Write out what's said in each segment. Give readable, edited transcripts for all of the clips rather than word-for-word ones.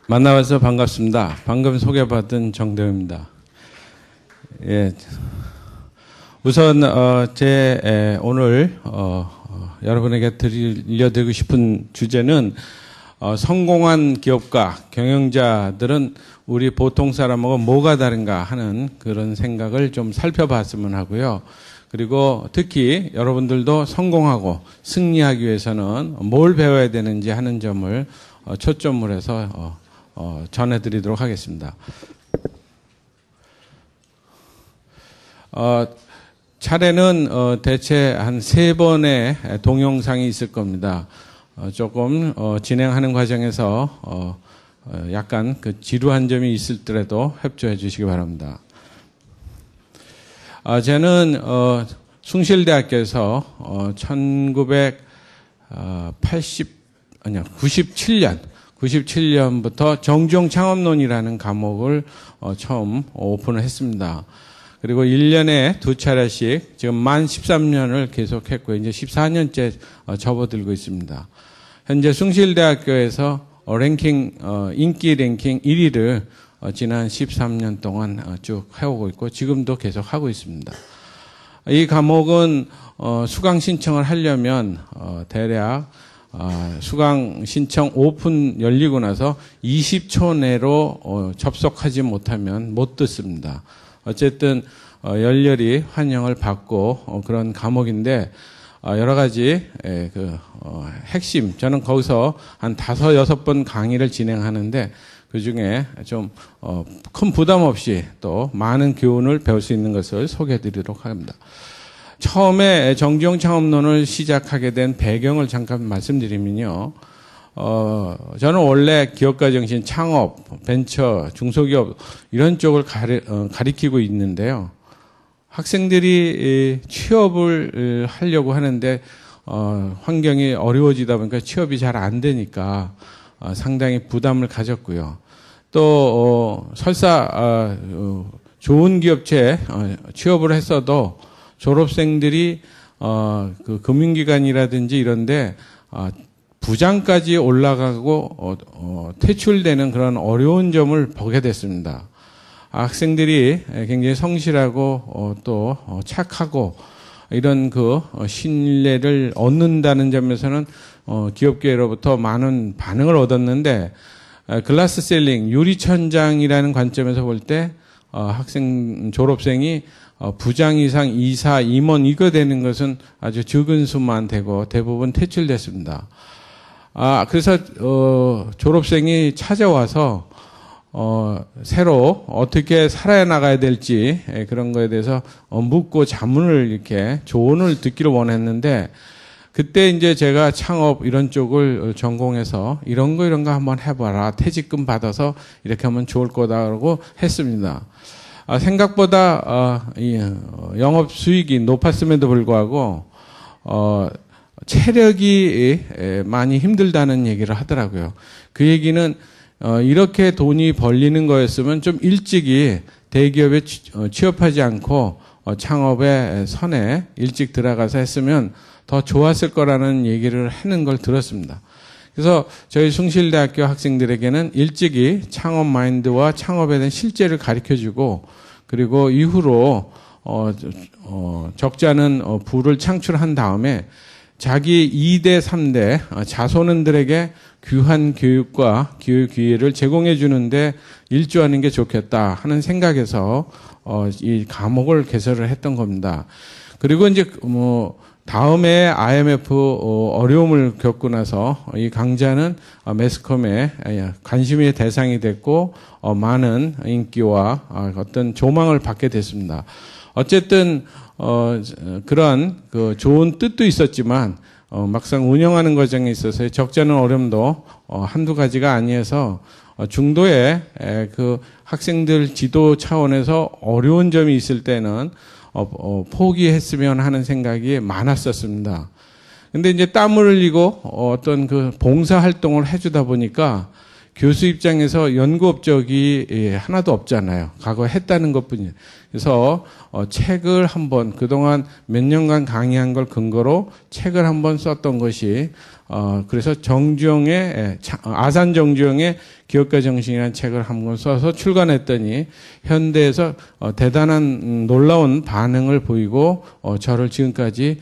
만나봐서 반갑습니다. 방금 소개받은 정대우입니다. 예. 우선 오늘 여러분에게 들려드리고 싶은 주제는 성공한 기업가, 경영자들은 우리 보통 사람하고 뭐가 다른가 하는 그런 생각을 좀 살펴봤으면 하고요. 그리고 특히 여러분들도 성공하고 승리하기 위해서는 뭘 배워야 되는지 하는 점을 초점을 해서 전해드리도록 하겠습니다. 차례는 대체 한 3번의 동영상이 있을 겁니다. 조금 진행하는 과정에서 약간 그 지루한 점이 있을더라도 협조해 주시기 바랍니다. 저는 숭실대학교에서 97년부터 정주영 창업론이라는 과목을 처음 오픈을 했습니다. 그리고 1년에 2차례씩 지금 만 13년을 계속했고 이제 14년째 접어들고 있습니다. 현재 숭실대학교에서 인기 랭킹 1위를 지난 13년 동안 쭉 해오고 있고 지금도 계속 하고 있습니다. 이 과목은 수강 신청을 하려면 대략 수강 신청 오픈 열리고 나서 20초 내로 접속하지 못하면 못 듣습니다. 어쨌든 열렬히 환영을 받고 그런 과목인데 여러 가지 핵심, 저는 거기서 한 5-6번 강의를 진행하는데 그중에 좀 큰 부담 없이 또 많은 교훈을 배울 수 있는 것을 소개해 드리도록 합니다. 처음에 정주영 창업론을 시작하게 된 배경을 잠깐 말씀드리면요. 저는 원래 기업가 정신, 창업, 벤처, 중소기업 이런 쪽을 가리키고 있는데요. 학생들이 취업을 하려고 하는데 환경이 어려워지다 보니까 취업이 잘 안 되니까 상당히 부담을 가졌고요. 또 설사 좋은 기업체에 취업을 했어도 졸업생들이 그 금융기관이라든지 이런데 부장까지 올라가고 퇴출되는 그런 어려운 점을 보게 됐습니다. 학생들이 굉장히 성실하고 또 착하고 이런 그 신뢰를 얻는다는 점에서는 기업계로부터 많은 반응을 얻었는데 글라스 셀링, 유리천장이라는 관점에서 볼 때 졸업생이 부장 이상, 이사, 임원 이거 되는 것은 아주 적은 수만 되고 대부분 퇴출됐습니다. 그래서 졸업생이 찾아와서 새로 어떻게 살아야 나가야 될지 그런 거에 대해서 묻고 자문을 이렇게 조언을 듣기를 원했는데 그때 이제 제가 창업 이런 쪽을 전공해서 이런 거 한번 해봐라. 퇴직금 받아서 이렇게 하면 좋을 거다라고 했습니다. 생각보다 영업 수익이 높았음에도 불구하고 체력이 많이 힘들다는 얘기를 하더라고요. 그 얘기는 이렇게 돈이 벌리는 거였으면 좀 일찍이 대기업에 취업하지 않고 창업의 선에 일찍 들어가서 했으면 더 좋았을 거라는 얘기를 하는 걸 들었습니다. 그래서 저희 숭실대학교 학생들에게는 일찍이 창업 마인드와 창업에 대한 실제를 가르쳐주고 그리고 이후로 적지 않은 부를 창출한 다음에 자기 2대, 3대 자손들에게 귀한 교육과 교육 기회를 제공해 주는데 일조하는 게 좋겠다 하는 생각에서 이 과목을 개설을 했던 겁니다. 그리고 이제 다음에 IMF 어려움을 겪고 나서 이 강좌는 매스컴에 관심의 대상이 됐고 많은 인기와 어떤 조망을 받게 됐습니다. 어쨌든 그런 그 좋은 뜻도 있었지만 막상 운영하는 과정에 있어서 적지 않은 어려움도 한두 가지가 아니어서 중도에 그 학생들 지도 차원에서 어려운 점이 있을 때는 포기했으면 하는 생각이 많았었습니다. 근데 이제 땀을 흘리고 어떤 그 봉사 활동을 해주다 보니까 교수 입장에서 연구 업적이 하나도 없잖아요. 과거 했다는 것뿐이에요. 그래서 책을 한번 그동안 몇 년간 강의한 걸 근거로 책을 한번 썼던 것이 그래서 정주영의 아산 정주영의 기업가 정신이라는 책을 한번 써서 출간했더니 현대에서 대단한 놀라운 반응을 보이고 저를 지금까지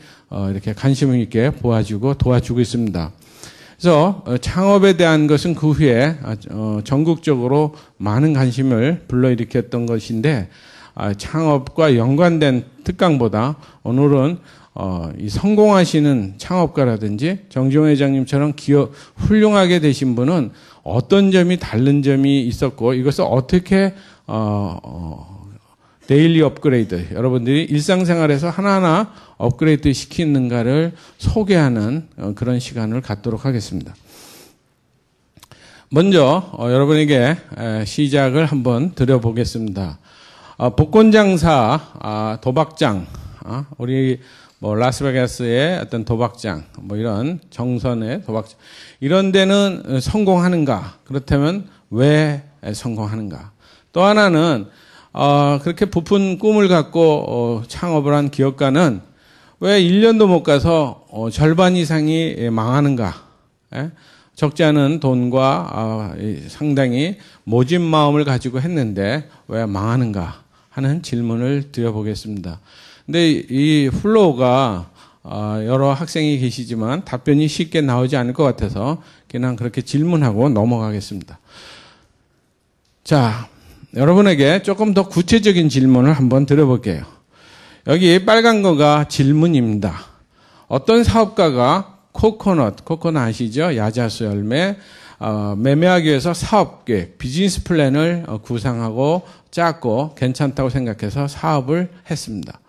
이렇게 관심 있게 보아주고 도와주고 있습니다. 그래서 창업에 대한 것은 그 후에 전국적으로 많은 관심을 불러일으켰던 것인데 창업과 연관된 특강보다 오늘은 이 성공하시는 창업가라든지 정지용 회장님처럼 기업 훌륭하게 되신 분은 어떤 점이 다른 점이 있었고 이것을 어떻게 데일리 업그레이드 여러분들이 일상생활에서 하나하나 업그레이드 시키는가를 소개하는 그런 시간을 갖도록 하겠습니다. 먼저 여러분에게 시작을 한번 드려보겠습니다. 복권장사, 도박장, 우리 라스베가스의 어떤 도박장, 이런 정선의 도박장, 이런 데는 성공하는가? 그렇다면 왜 성공하는가? 또 하나는 그렇게 부푼 꿈을 갖고 창업을 한 기업가는 왜 1년도 못 가서 절반 이상이 망하는가? 적지 않은 돈과 상당히 모진 마음을 가지고 했는데 왜 망하는가 하는 질문을 드려보겠습니다. 근데 이 플로우가 여러 학생이 계시지만 답변이 쉽게 나오지 않을 것 같아서 그냥 그렇게 질문하고 넘어가겠습니다. 자, 여러분에게 조금 더 구체적인 질문을 한번 드려볼게요. 여기 빨간 거가 질문입니다. 어떤 사업가가 코코넛 아시죠? 야자수 열매 매매하기 위해서 사업계획, 비즈니스 플랜을 구상하고 짰고 괜찮다고 생각해서 사업을 했습니다.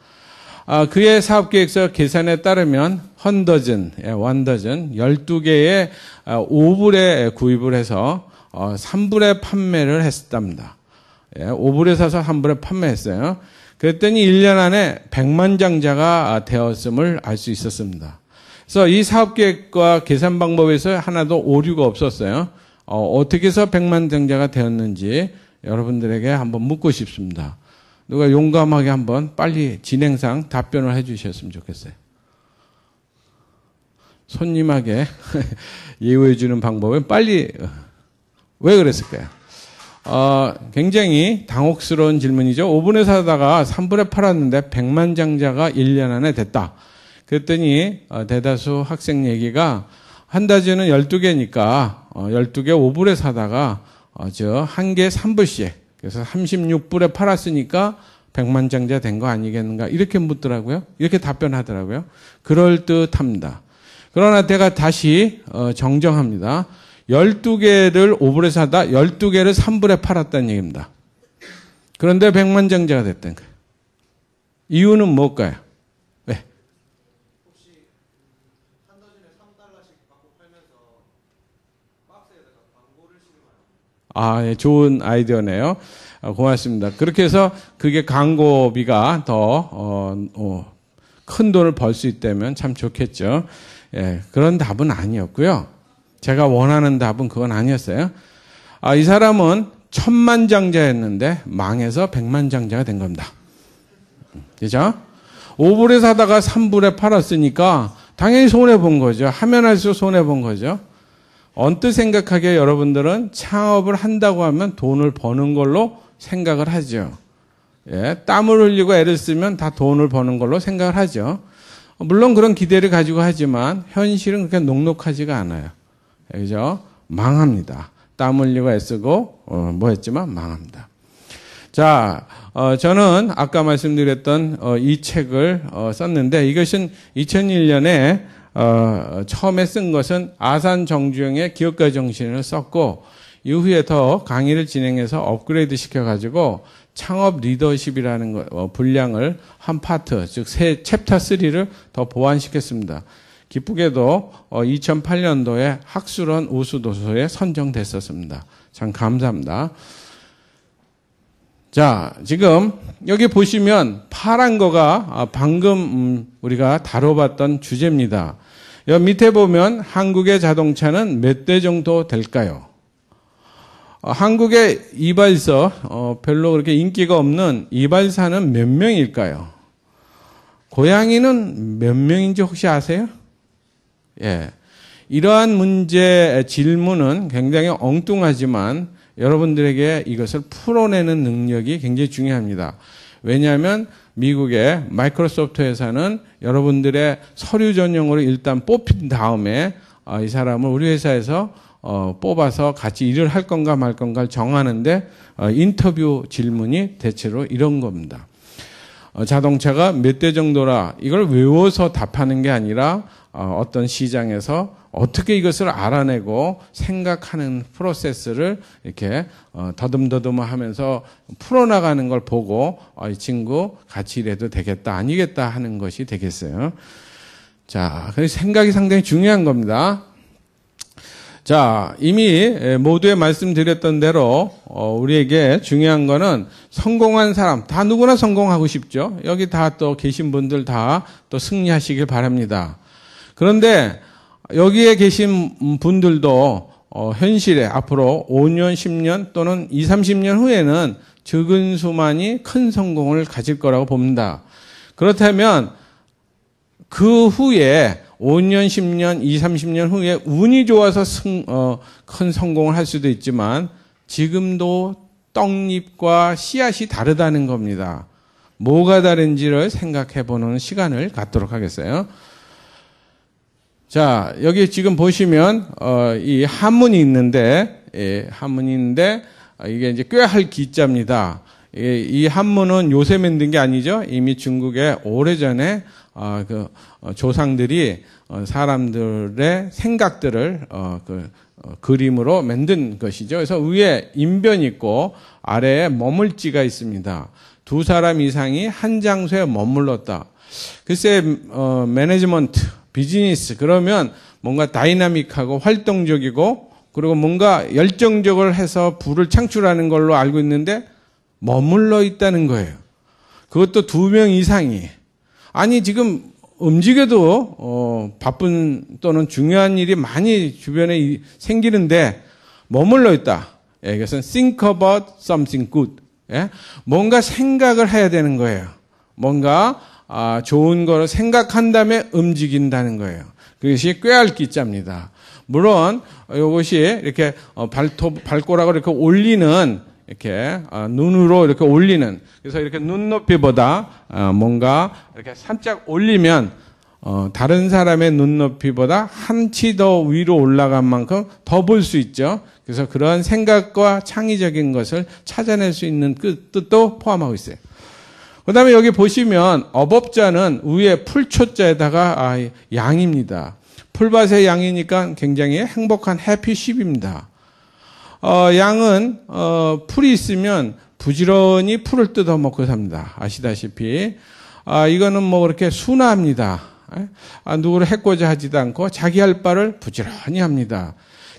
그의 사업계획서 계산에 따르면 12개의 5불에 구입을 해서 3불에 판매를 했답니다. 5불에 사서 3불에 판매했어요. 그랬더니 1년 안에 100만 장자가 되었음을 알 수 있었습니다. 그래서 이 사업계획과 계산 방법에서 하나도 오류가 없었어요. 어떻게 해서 100만 장자가 되었는지 여러분들에게 한번 묻고 싶습니다. 누가 용감하게 한번 빨리 진행상 답변을 해 주셨으면 좋겠어요. 손님에게 예우해 주는 방법은 빨리 왜 그랬을까요? 굉장히 당혹스러운 질문이죠. 5분에 사다가 3분에 팔았는데 100만 장자가 1년 안에 됐다. 그랬더니 대다수 학생 얘기가 한 다즈는 12개니까 12개 5불에 사다가 한 개 3불씩 그래서 36불에 팔았으니까 100만 장자 된 거 아니겠는가 이렇게 묻더라고요. 이렇게 답변하더라고요. 그럴듯합니다. 그러나 제가 다시 정정합니다. 12개를 5불에 사다 12개를 3불에 팔았다는 얘기입니다. 그런데 100만 장자가 됐다는 거예요. 이유는 뭘까요? 왜? 혹시 한 더즌에 3달러씩 받고 팔면서 박스에다가 광고를 실으면 예, 좋은 아이디어네요. 고맙습니다. 그렇게 해서 그게 광고비가 더 큰 돈을 벌 수 있다면 참 좋겠죠. 예, 그런 답은 아니었고요. 제가 원하는 답은 그건 아니었어요. 이 사람은 1000만 장자였는데 망해서 100만 장자가 된 겁니다. 그죠? 5불에 사다가 3불에 팔았으니까 당연히 손해본 거죠. 하면 할수록 손해본 거죠. 언뜻 생각하기에 여러분들은 창업을 한다고 하면 돈을 버는 걸로 생각을 하죠. 예, 땀을 흘리고 애를 쓰면 다 돈을 버는 걸로 생각을 하죠. 물론 그런 기대를 가지고 하지만 현실은 그렇게 녹록하지가 않아요. 그죠? 망합니다. 땀 흘리고 애쓰고 뭐 했지만 망합니다. 자, 저는 아까 말씀드렸던 이 책을 썼는데 이것은 2001년에 처음에 쓴 것은 아산 정주영의 기업가 정신을 썼고 이후에 더 강의를 진행해서 업그레이드 시켜가지고 창업 리더십이라는 분량을 한 파트, 즉 챕터 3를 더 보완시켰습니다. 기쁘게도 2008년도에 학술원 우수도서에 선정됐었습니다. 참 감사합니다. 자, 지금 여기 보시면 파란 거가 방금 우리가 다뤄봤던 주제입니다. 여기 밑에 보면 한국의 자동차는 몇 대 정도 될까요? 한국의 이발소, 별로 그렇게 인기가 없는 이발사는 몇 명일까요? 고양이는 몇 명인지 혹시 아세요? 예. 이러한 문제 질문은 굉장히 엉뚱하지만 여러분들에게 이것을 풀어내는 능력이 굉장히 중요합니다. 왜냐하면 미국의 마이크로소프트 회사는 여러분들의 서류 전형으로 일단 뽑힌 다음에 이 사람을 우리 회사에서 뽑아서 같이 일을 할 건가 말 건가를 정하는데 인터뷰 질문이 대체로 이런 겁니다. 자동차가 몇 대 정도라 이걸 외워서 답하는 게 아니라 어떤 시장에서 어떻게 이것을 알아내고 생각하는 프로세스를 이렇게 더듬더듬 하면서 풀어나가는 걸 보고 이 친구 같이 일해도 되겠다 아니겠다 하는 것이 되겠어요. 자, 그래서 생각이 상당히 중요한 겁니다. 자, 이미 모두에 말씀드렸던 대로 우리에게 중요한 거는 성공한 사람, 다 누구나 성공하고 싶죠. 여기 다 또 계신 분들 다 또 승리하시길 바랍니다. 그런데 여기에 계신 분들도 현실에 앞으로 5년, 10년 또는 20, 30년 후에는 적은 수만이 큰 성공을 가질 거라고 봅니다. 그렇다면 그 후에 5년, 10년, 20, 30년 후에 운이 좋아서 큰 성공을 할 수도 있지만 지금도 떡잎과 씨앗이 다르다는 겁니다. 뭐가 다른지를 생각해 보는 시간을 갖도록 하겠어요. 자, 여기 지금 보시면 이 한문이 있는데, 이게 이제 꾀할 기자입니다. 이 한문은 요새 만든 게 아니죠. 이미 중국에 오래전에 조상들이 사람들의 생각들을 그림으로 만든 것이죠. 그래서 위에 인변이 있고 아래에 머물지가 있습니다. 두 사람 이상이 한 장소에 머물렀다. 글쎄, 매니지먼트, 비즈니스, 그러면 뭔가 다이나믹하고 활동적이고 그리고 뭔가 열정적으로 해서 부를 창출하는 걸로 알고 있는데 머물러 있다는 거예요. 그것도 2명 이상이. 아니, 지금 움직여도 바쁜 또는 중요한 일이 많이 주변에 생기는데 머물러 있다. 예, 이것은 think about something good. 예? 뭔가 생각을 해야 되는 거예요. 뭔가 좋은 거를 생각한 다음에 움직인다는 거예요. 그것이 꾀할 기자입니다. 물론 이것이 이렇게 발꼬락을 이렇게 올리는 이렇게 눈으로 이렇게 올리는, 그래서 이렇게 눈높이보다 뭔가 이렇게 살짝 올리면 다른 사람의 눈높이보다 한치 더 위로 올라간 만큼 더 볼 수 있죠. 그래서 그러한 생각과 창의적인 것을 찾아낼 수 있는 뜻도 포함하고 있어요. 그 다음에 여기 보시면 어법자는 위에 풀초자에다가 양입니다. 풀밭의 양이니까 굉장히 행복한 해피쉽입니다. 양은 풀이 있으면 부지런히 풀을 뜯어 먹고 삽니다. 아시다시피 이거는 뭐 그렇게 순화합니다. 누구를 해코자 하지도 않고 자기 할 바를 부지런히 합니다.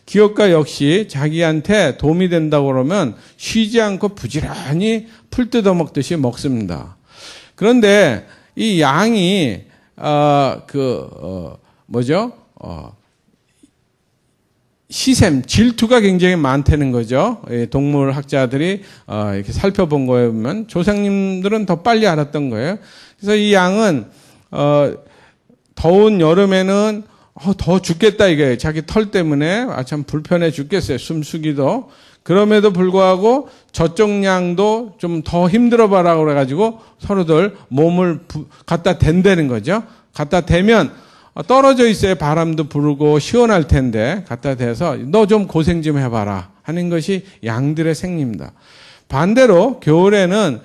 기업가 역시 자기한테 도움이 된다고 그러면 쉬지 않고 부지런히 풀 뜯어 먹듯이 먹습니다. 그런데 이 양이 시샘, 질투가 굉장히 많다는 거죠. 동물학자들이 이렇게 살펴본 거에 보면 조상님들은 더 빨리 알았던 거예요. 그래서 이 양은 더운 여름에는 더 죽겠다 이거예요. 자기 털 때문에 참 불편해 죽겠어요. 숨쉬기도. 그럼에도 불구하고 저쪽 양도 좀 더 힘들어 봐라 그래가지고 서로들 몸을 갖다 댄다는 거죠. 갖다 대면 떨어져 있어야 바람도 불고 시원할 텐데 갖다 대서 너 좀 고생 좀 해봐라 하는 것이 양들의 생리입니다. 반대로 겨울에는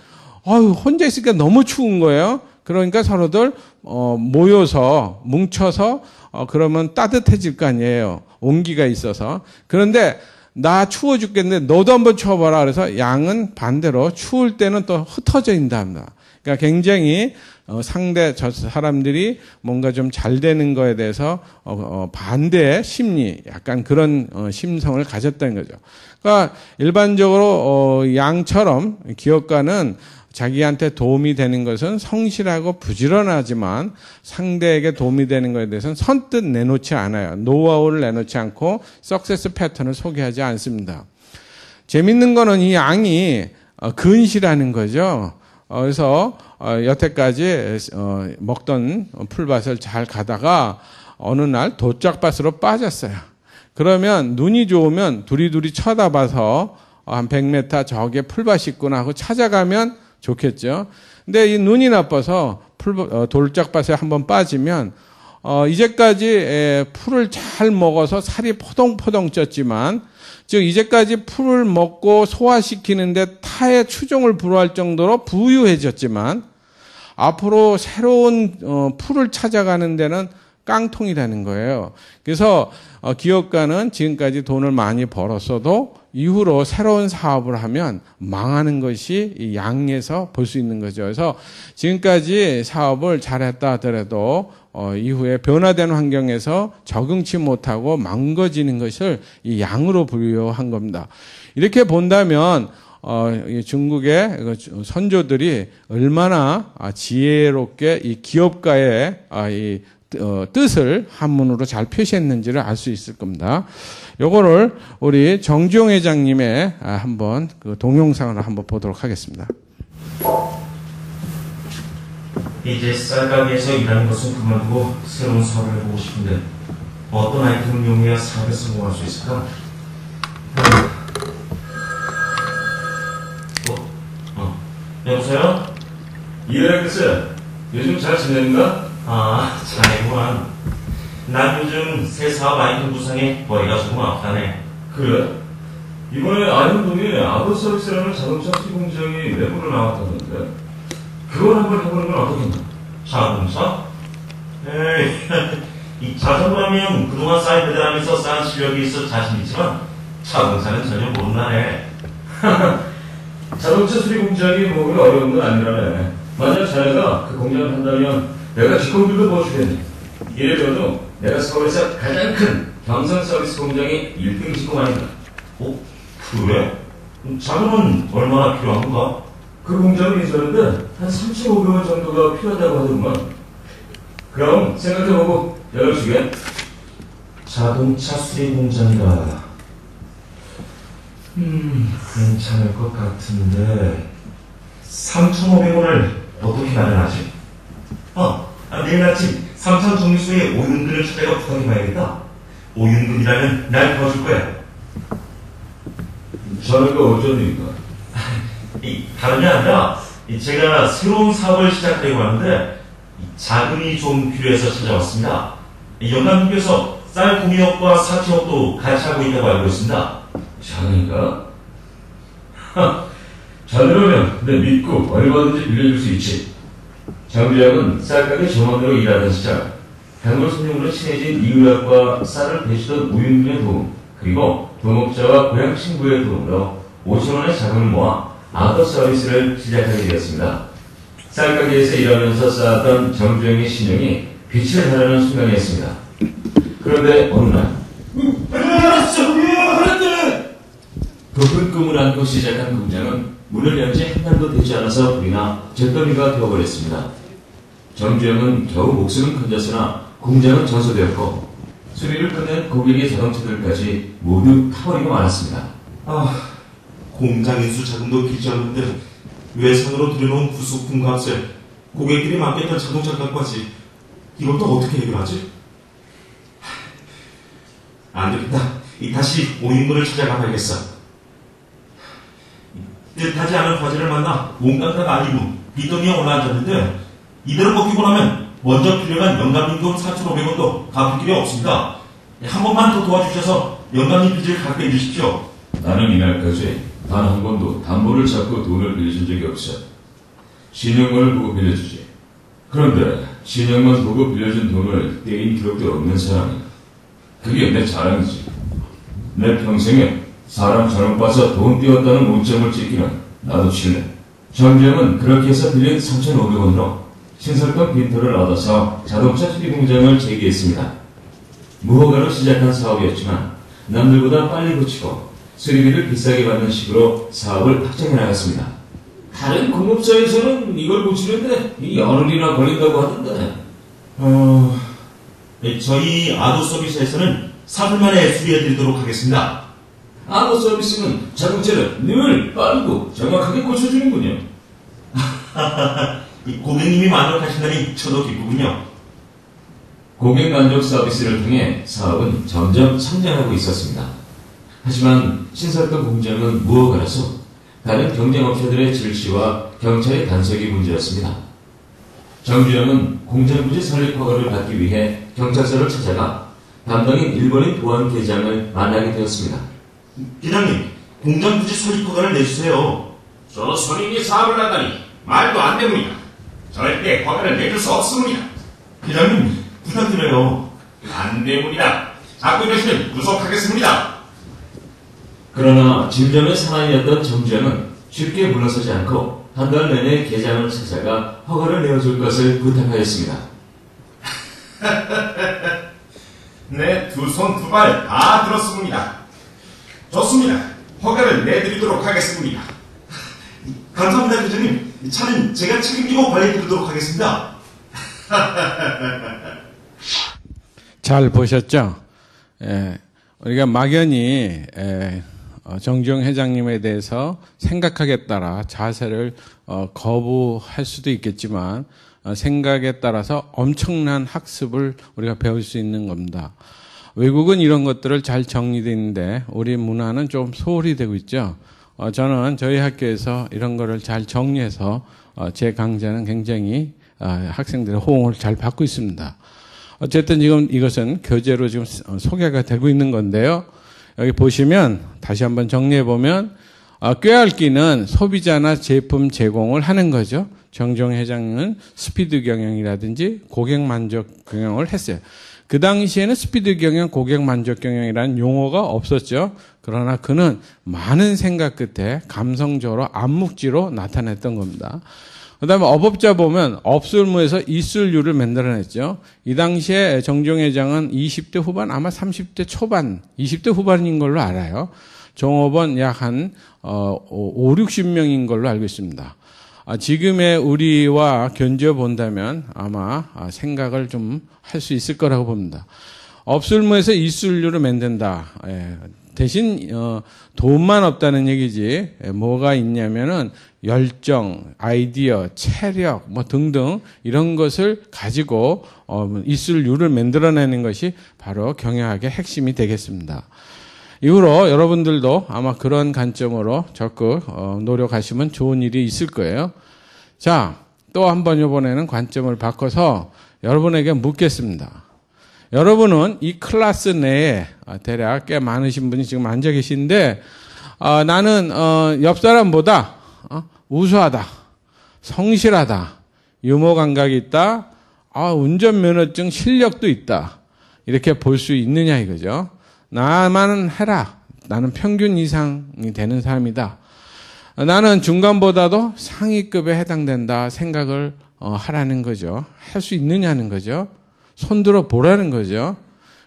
혼자 있으니까 너무 추운 거예요. 그러니까 서로들 모여서 뭉쳐서 그러면 따뜻해질 거 아니에요. 온기가 있어서. 그런데 나 추워 죽겠는데 너도 한번 추워봐라. 그래서 양은 반대로 추울 때는 또 흩어져 있답니다. 그러니까 굉장히 상대 저 사람들이 뭔가 좀 잘 되는 거에 대해서 반대의 심리, 약간 그런 심성을 가졌다는 거죠. 그러니까 일반적으로 양처럼 기업가는 자기한테 도움이 되는 것은 성실하고 부지런하지만 상대에게 도움이 되는 것에 대해서는 선뜻 내놓지 않아요. 노하우를 내놓지 않고 석세스 패턴을 소개하지 않습니다. 재밌는 거는 이 양이 근시라는 거죠. 그래서 여태까지 먹던 풀밭을 잘 가다가 어느 날 도짝밭으로 빠졌어요. 그러면 눈이 좋으면 두리두리 쳐다봐서 한 100m 저게 풀밭이 있구나 하고 찾아가면 좋겠죠. 근데 이 눈이 나빠서 돌짝밭에 한번 빠지면 이제까지 풀을 잘 먹어서 살이 포동포동 쪘지만, 즉 이제까지 풀을 먹고 소화시키는데 타의 추종을 불허할 정도로 부유해졌지만 앞으로 새로운 풀을 찾아가는 데는 깡통이라는 거예요. 그래서 기업가는 지금까지 돈을 많이 벌었어도 이후로 새로운 사업을 하면 망하는 것이 이 양에서 볼 수 있는 거죠. 그래서 지금까지 사업을 잘했다 하더라도 이후에 변화된 환경에서 적응치 못하고 망가지는 것을 이 양으로 분류한 겁니다. 이렇게 본다면 중국의 선조들이 얼마나 지혜롭게 이 기업가의 이 뜻을 한문으로 잘 표시했는지를 알 수 있을 겁니다. 요거를 우리 정주영 회장님의 한번 그 동영상을 한번 보도록 하겠습니다. 이제 쌀가게에서 일하는 것은 그만두고 새로운 사업을 해보고 싶은데 어떤 아이템을 이용해야 사업에 성공할 수 있을까? 여보세요? 이래 글쎄, 요즘 잘 지내는가? 아, 잘구만. 난 요즘 새 사업 아이템 구상에 머리가 조금 아프다네. 그래? 이번에 아현동에 아도서비스라는 자동차 수리 공장이 내부로 나왔다는데 그걸 한번 해보는 건 어떻겠나? 자동차? 에이, 이 자전거라면 그동안 쌓인 배달하면서 쌓은 실력이 있어 자신있지만 자동차는 전혀 모른다네. 자동차 수리 공장이 뭐가 어려운 건 아니라네. 만약 자네가 그 공장을 한다면 내가 직원들도 도와주겠네. 이래봬도 내가 서울에서 가장 큰 경상 서비스 공장이 1등 직공 아닌가? 그래? 자금은 얼마나 필요한 건가? 그 공장을 인수하는데 한 3,500원 정도가 필요하다고 하더구만. 그럼 생각해보고 연락주게. 자동차 수리 공장이라. 괜찮을 것 같은데 3,500원을 어떻게 마련하지? 내일 아침 삼천 정류소에 오윤근을 찾아가 부탁해봐야겠다. 오윤근이라면 날 도와줄 거야. 자네가 어쩐 일인가? 다름이 아니라 제가 새로운 사업을 시작하려고 하는데 자금이 좀 필요해서 찾아왔습니다. 영감님께서 쌀 공유업과 사치업도 같이 하고 있다고 알고 있습니다. 자네가? 자네라면 내 믿고 얼마든지 빌려줄 수 있지. 장주양은 쌀가게 점원으로 일하던 시절 단골 손님으로 친해진 이유락과 쌀을 배치던 우윤군의 도움, 그리고 동업자와 고향 친구의 도움으로 5,000원의 자금을 모아 아웃 서비스를 시작하게 되었습니다. 쌀가게에서 일하면서 쌓았던 정주영의 신용이 빛을 발하는 순간이었습니다. 그런데 어느 날 높은 꿈을 안고 시작한 공장은 문을 연 지 한 달도 되지 않아서 불이나 잿더미가 되어버렸습니다. 정주영은 겨우 목숨은 건졌으나 공장은 전소되었고 수리를 끝낸 고객의 자동차들까지 모두 타버리고 말았습니다. 공장 인수 자금도 길지 않는데 외상으로 들여놓은 부속품 값에 고객들이 맡겼던 자동차 값까지 이걸 또 어떻게 해결하지? 안 되겠다. 다시 오인분을 찾아가 봐야겠어. 뜻하지 않은 과제를 만나 몸깡다가 아니고 빚더미에 올라앉았는데 이대로 먹히고 나면 먼저 필요한 영감임금 4,500원도 갚을 길이 없습니다. 한 번만 더 도와주셔서 영감님 빚을 갚게 해주십시오. 나는 이날까지 단 한 번도 담보를 잡고 돈을 빌려준 적이 없어. 신용만을 보고 빌려주지. 그런데 신용만 보고 빌려준 돈을 떼인 기록도 없는 사람이야. 그게 내 자랑이지. 내 평생에 사람 저녁 봐서 돈 떼었다는 문점을 찍기는 나도 칠래. 정주영은 그렇게 해서 빌린 3,500원으로 신설권 빈터를 얻어서 자동차 수리 공장을 재개했습니다. 무허가로 시작한 사업이었지만 남들보다 빨리 고치고 수리비를 비싸게 받는 식으로 사업을 확장해 나갔습니다. 다른 공업사에서는 이걸 고치는데 열흘이나 걸린다고 하던데. 저희 아도 서비스에서는 사흘 만에 수리해드리도록 하겠습니다. 아무 서비스는 자동차를 늘 빠르고 정확하게 고쳐주는군요. 이 고객님이 만족하신다니 저도 기쁘군요. 고객 만족 서비스를 통해 사업은 점점 성장하고 있었습니다. 하지만 신설동 공장은 무허가라서 다른 경쟁업체들의 질시와 경찰의 단속이 문제였습니다. 정주영은 공장 부지 설립 허가를 받기 위해 경찰서를 찾아가 담당인 일본인 보안 계장을 만나게 되었습니다. 계장님, 공장 부지 설립 허가를 내주세요. 저 손님이 사업을 한다니 말도 안 됩니다. 절대 허가를 내줄 수 없습니다. 계장님, 부탁드려요. 안 됩니다. 자꾸 이러시면 구속하겠습니다. 그러나 진정의 사나이였던 정주영은 쉽게 물러서지 않고 한 달 내내 계장을 찾아가 허가를 내어줄 것을 부탁하였습니다. 네, 두 손 두 발 다 들었습니다. 좋습니다. 허가를 내드리도록 하겠습니다. 감사합니다, 계장님. 차는 제가 책임지고 관리해드리도록 하겠습니다. 잘 보셨죠? 우리가 막연히 정주영 회장님에 대해서 생각하기에 따라 자세를 거부할 수도 있겠지만 생각에 따라서 엄청난 학습을 우리가 배울 수 있는 겁니다. 외국은 이런 것들을 잘 정리되어 있는데 우리 문화는 좀 소홀히 되고 있죠. 저는 저희 학교에서 이런 거를 잘 정리해서 제 강좌는 굉장히 학생들의 호응을 잘 받고 있습니다. 어쨌든 지금 이것은 교재로 지금 소개가 되고 있는 건데요. 여기 보시면 다시 한번 정리해 보면 꾀알기는 소비자나 제품 제공을 하는 거죠. 정주영 회장은 스피드 경영이라든지 고객 만족 경영을 했어요. 그 당시에는 스피드 경영, 고객 만족 경영이라는 용어가 없었죠. 그러나 그는 많은 생각 끝에 감성적으로 암묵지로 나타냈던 겁니다. 그 다음에 업업자 보면 업술무에서 이술류를 만들어냈죠. 이 당시에 정주영 회장은 20대 후반, 아마 30대 초반, 20대 후반인 걸로 알아요. 종업원 약 한 5, 60명인 걸로 알고 있습니다. 지금의 우리와 견주어 본다면 아마 생각을 좀 할 수 있을 거라고 봅니다. 업술무에서 이술류를 만든다. 대신 돈만 없다는 얘기지. 뭐가 있냐면은 열정, 아이디어, 체력 뭐 등등 이런 것을 가지고 이술류를 만들어내는 것이 바로 경영학의 핵심이 되겠습니다. 이후로 여러분들도 아마 그런 관점으로 적극 노력하시면 좋은 일이 있을 거예요. 자, 또 한 번 이번에는 관점을 바꿔서 여러분에게 묻겠습니다. 여러분은 이 클래스 내에 대략 꽤 많으신 분이 지금 앉아 계신데 나는 옆 사람보다 우수하다, 성실하다, 유머 감각이 있다, 운전면허증 실력도 있다 이렇게 볼 수 있느냐 이거죠. 나만 해라. 나는 평균 이상이 되는 사람이다. 나는 중간보다도 상위급에 해당된다 생각을 하라는 거죠. 할 수 있느냐는 거죠. 손들어 보라는 거죠.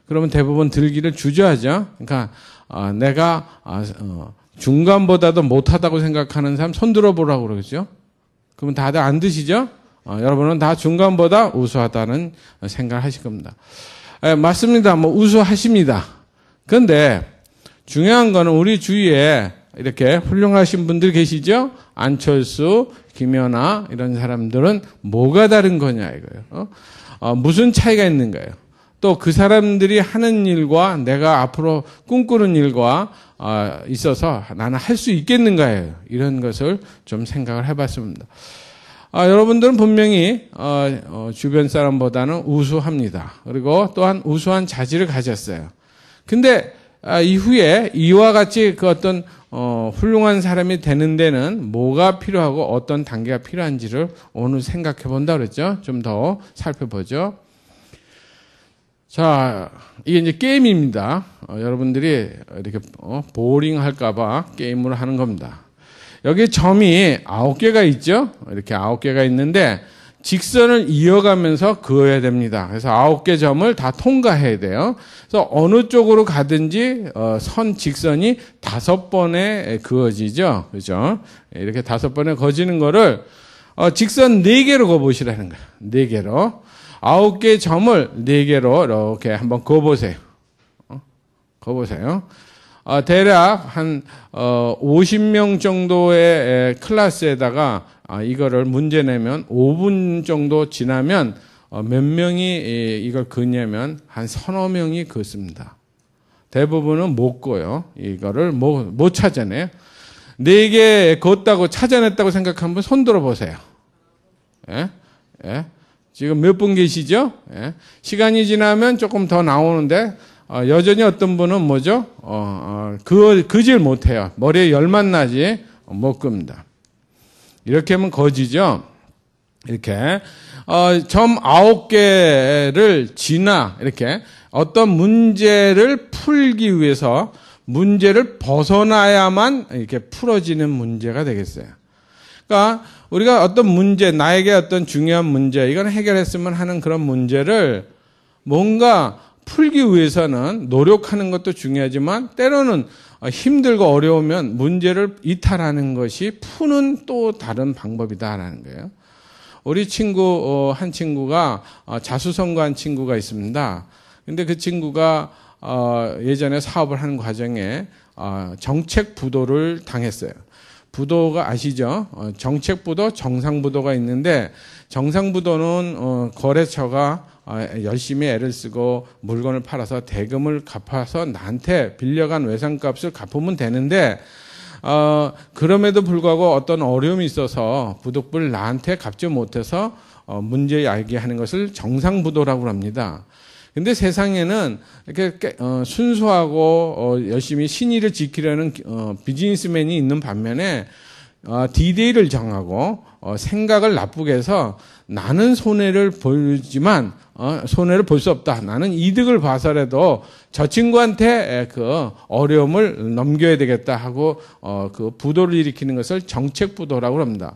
그러면 대부분 들기를 주저하죠. 그러니까 내가 중간보다도 못하다고 생각하는 사람 손들어 보라고 그러죠. 그러면 다들 안 드시죠? 여러분은 다 중간보다 우수하다는 생각을 하실 겁니다. 맞습니다. 뭐 우수하십니다. 그런데 중요한 거는 우리 주위에 이렇게 훌륭하신 분들 계시죠? 안철수, 김연아 이런 사람들은 뭐가 다른 거냐 이거예요. 무슨 차이가 있는가요? 또 그 사람들이 하는 일과 내가 앞으로 꿈꾸는 일과 있어서 나는 할 수 있겠는가요? 이런 것을 좀 생각을 해봤습니다. 여러분들은 분명히 주변 사람보다는 우수합니다. 그리고 또한 우수한 자질을 가졌어요. 근데 이후에 이와 같이 그 어떤 훌륭한 사람이 되는 데는 뭐가 필요하고 어떤 단계가 필요한지를 오늘 생각해 본다 그랬죠. 좀 더 살펴보죠. 자, 이게 이제 게임입니다. 여러분들이 이렇게 보링 할까봐 게임을 하는 겁니다. 여기 점이 9개가 있죠. 이렇게 9개가 있는데 직선을 이어가면서 그어야 됩니다. 그래서 9개 점을 다 통과해야 돼요. 그래서 어느 쪽으로 가든지 선 직선이 5번에 그어지죠. 그죠? 이렇게 5번에 그어지는 거를 직선 4개로 그어보시라는 거예요. 4개로. 9개 점을 4개로 이렇게 한번 그어보세요. 그어보세요. 대략 한 50명 정도의 클래스에다가 이거를 문제 내면 5분 정도 지나면 몇 명이 이걸 긋냐면 한 서너 명이 긋습니다. 대부분은 못 긋어요. 이거를 못 찾아내요. 4개 긋다고 찾아냈다고 생각한 분 손 들어보세요. 예? 예? 지금 몇 분 계시죠? 예? 시간이 지나면 조금 더 나오는데 여전히 어떤 분은 뭐죠? 그질 못해요. 머리에 열만 나지 못 끕니다. 이렇게 하면 거지죠? 이렇게 점 9개를 지나 이렇게 어떤 문제를 풀기 위해서 문제를 벗어나야만 이렇게 풀어지는 문제가 되겠어요. 그러니까 우리가 어떤 문제, 나에게 어떤 중요한 문제, 이건 해결했으면 하는 그런 문제를 뭔가 풀기 위해서는 노력하는 것도 중요하지만 때로는 힘들고 어려우면 문제를 이탈하는 것이 푸는 또 다른 방법이다라는 거예요. 우리 친구, 한 친구가 자수성가한 친구가 있습니다. 근데 그 친구가 예전에 사업을 하는 과정에 정책 부도를 당했어요. 부도가 아시죠? 정책 부도, 정상 부도가 있는데 정상 부도는 거래처가 열심히 애를 쓰고 물건을 팔아서 대금을 갚아서 나한테 빌려간 외상값을 갚으면 되는데 그럼에도 불구하고 어떤 어려움이 있어서 부득불 나한테 갚지 못해서 문제 야기하는 것을 정상 부도라고 합니다. 근데 세상에는 이렇게 순수하고 열심히 신의를 지키려는 비즈니스맨이 있는 반면에 디데이를 정하고 생각을 나쁘게 해서 나는 손해를 보지만 손해를 볼 수 없다. 나는 이득을 봐서라도 저 친구한테 그 어려움을 넘겨야 되겠다 하고 그 부도를 일으키는 것을 정책 부도라고 합니다.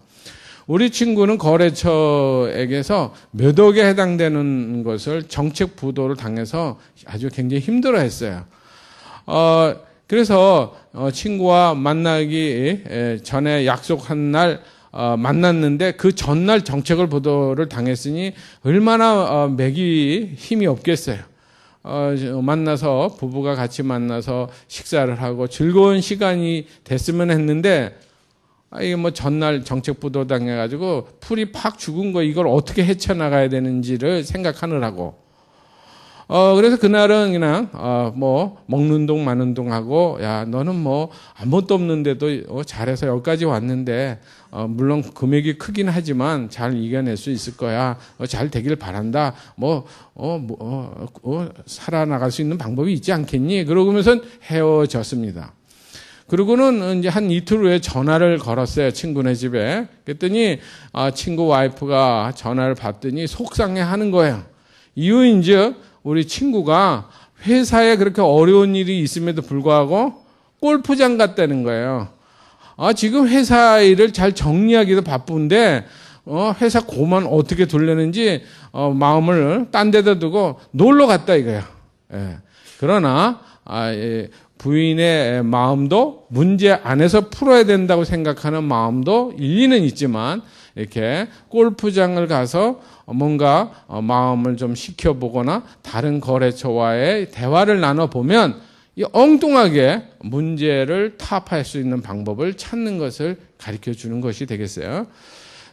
우리 친구는 거래처에게서 몇 억에 해당되는 것을 정책 부도를 당해서 아주 굉장히 힘들어했어요. 그래서 친구와 만나기 전에 약속한 날 만났는데 그 전날 정책을 부도를 당했으니 얼마나 맥이 힘이 없겠어요. 만나서 부부가 같이 만나서 식사를 하고 즐거운 시간이 됐으면 했는데 이게 뭐 전날 정책 부도 당해가지고 풀이 팍 죽은 거 이걸 어떻게 헤쳐나가야 되는지를 생각하느라고. 그래서 그날은 그냥 뭐 먹는 동 마는 동 하고 야 너는 뭐 아무것도 없는데도 잘해서 여기까지 왔는데 물론 금액이 크긴 하지만 잘 이겨낼 수 있을 거야. 잘 되길 바란다. 살아나갈 수 있는 방법이 있지 않겠니? 그러고면서 헤어졌습니다. 그러고는 이제 한 이틀 후에 전화를 걸었어요. 친구네 집에. 그랬더니 친구 와이프가 전화를 받더니 속상해 하는 거예요. 이유인즉 우리 친구가 회사에 그렇게 어려운 일이 있음에도 불구하고 골프장 갔다는 거예요. 지금 회사 일을 잘 정리하기도 바쁜데 회사 고만 어떻게 돌려는지 마음을 딴 데다 두고 놀러 갔다 이거예요. 예. 그러나 부인의 마음도 문제 안에서 풀어야 된다고 생각하는 마음도 일리는 있지만 이렇게 골프장을 가서 뭔가 마음을 좀 식혀보거나 다른 거래처와의 대화를 나눠보면 엉뚱하게 문제를 타파할 수 있는 방법을 찾는 것을 가르쳐 주는 것이 되겠어요.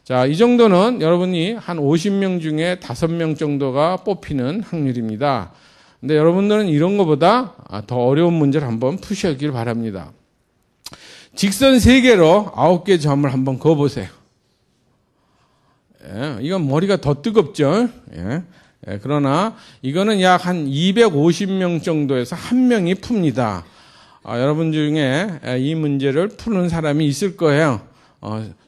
자, 이 정도는 여러분이 한 50명 중에 5명 정도가 뽑히는 확률입니다. 근데 여러분들은 이런 것보다 더 어려운 문제를 한번 푸시길 바랍니다. 직선 3개로 9개 점을 한번 그어보세요. 예, 이건 머리가 더 뜨겁죠. 예. 그러나 이거는 약 한 250명 정도에서 1명이 풉니다. 여러분 중에 이 문제를 푸는 사람이 있을 거예요.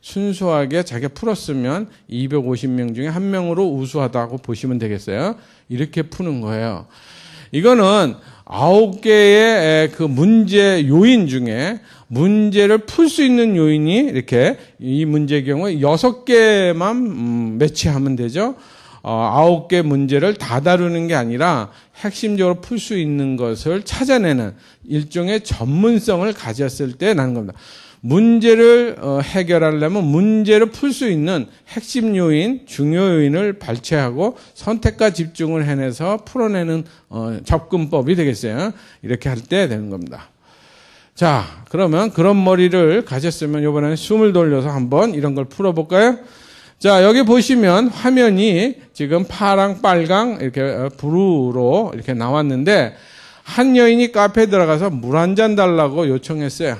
순수하게 자기가 풀었으면 250명 중에 1명으로 우수하다고 보시면 되겠어요. 이렇게 푸는 거예요. 이거는 9개의 그 문제 요인 중에 문제를 풀 수 있는 요인이 이렇게 이 문제의 경우에 6개만 매치하면 되죠. 9개 문제를 다 다루는 게 아니라 핵심적으로 풀 수 있는 것을 찾아내는 일종의 전문성을 가졌을 때 나는 겁니다. 문제를 해결하려면 문제를 풀 수 있는 핵심 요인, 중요 요인을 발췌하고 선택과 집중을 해내서 풀어내는 접근법이 되겠어요. 이렇게 할 때 되는 겁니다. 자, 그러면 그런 머리를 가졌으면 이번에는 숨을 돌려서 한번 이런 걸 풀어볼까요? 자, 여기 보시면 화면이 지금 파랑 빨강 이렇게 브루로 이렇게 나왔는데 한 여인이 카페에 들어가서 물 한 잔 달라고 요청했어요.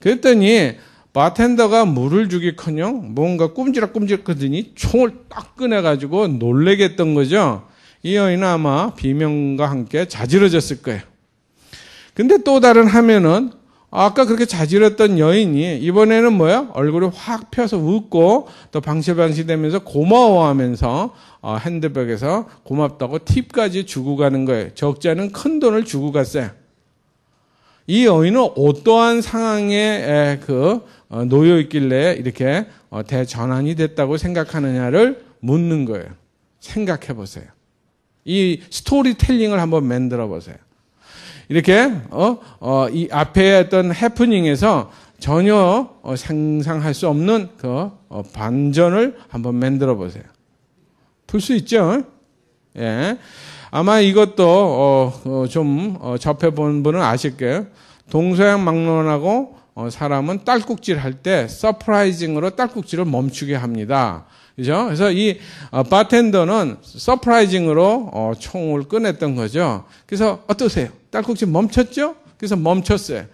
그랬더니 바텐더가 물을 주기커녕 뭔가 꼼지락꼼지락거리더니 총을 딱 꺼내가지고 놀래게 했던 거죠. 이 여인은 아마 비명과 함께 자지러졌을 거예요. 근데 또 다른 화면은 아까 그렇게 자지렀던 여인이 이번에는 뭐야? 얼굴이 확 펴서 웃고 또 방실방실대면서 고마워하면서 핸드백에서 고맙다고 팁까지 주고 가는 거예요. 적지 않은 큰 돈을 주고 갔어요. 이 여인은 어떠한 상황에 놓여 있길래 이렇게 대전환이 됐다고 생각하느냐를 묻는 거예요. 생각해 보세요. 이 스토리텔링을 한번 만들어 보세요. 이렇게 이 앞에 어떤 해프닝에서 전혀 상상할 수 없는 그 반전을 한번 만들어 보세요. 풀 수 있죠? 예. 아마 이것도 좀 접해본 분은 아실 거예요. 동서양 막론하고 사람은 딸꾹질 할 때 서프라이징으로 딸꾹질을 멈추게 합니다. 그죠? 그래서 이 바텐더는 서프라이징으로 총을 꺼냈던 거죠. 그래서 어떠세요? 딸꾹질 멈췄죠? 그래서 멈췄어요.